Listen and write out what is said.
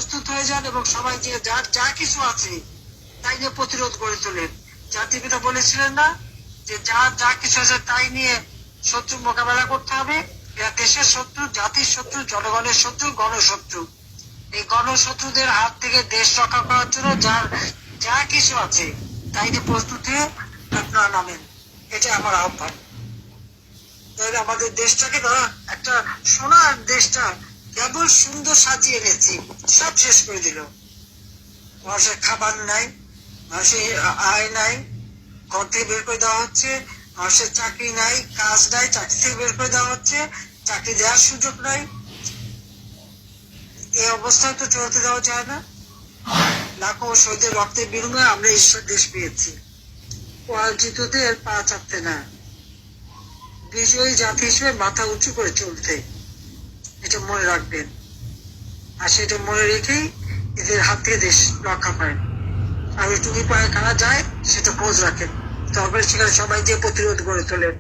প্রস্তুত হয়ে যান এবং সবাই যে যার যা কিছু আছে তাই নিয়ে প্রতিরোধ গড়ে তোলেন। জাতির পিতা বলেছিলেন না যে যার যা কিছু আছে তাই নিয়ে শত্রু মোকাবেলা করতে হবে। এরা দেশের শত্রু, জাতির শত্রু, জনগণের শত্রু, গণশত্রু। এই গণশত্রুদের হাত থেকে দেশ রক্ষা করার জন্য যার যা কিছু আছে তাই নিয়ে প্রস্তুত হয়ে আপনারা নামেন, এটা আমার আহ্বান। তাহলে আমাদের দেশটাকে ধরা একটা সোনার দেশটা কেবল সুন্দর সাজিয়ে এনেছি, সব শেষ করে দিল। মানুষের খাবার নাই, মানুষের আয় নাই, ঘর থেকে বের করে দেওয়া হচ্ছে। মানুষের চাকরি নাই, কাজ নাই, চাকরি থেকে বের করে দেওয়া হচ্ছে, চাকরি দেওয়ার সুযোগ নাই। এই অবস্থায় তো চলতে দেওয়া যায় না। লাখো শহীদের রক্তের বিনিময়ে আমরা ঈশ্বর দেশ পেয়েছি। পরাজিতদের পা চাপতে না, বিজয়ী জাতি হিসেবে মাথা উঁচু করে চলতে, এটা মনে রাখবেন। আর সেটা মনে রেখেই এদের হাত থেকে দেশ রক্ষা করেন। আর ওই টুপি পায়ে কারা যায় সেটা খোঁজ রাখেন, তারপরে সেখানে সবাই যে প্রতিরোধ গড়ে তোলেন।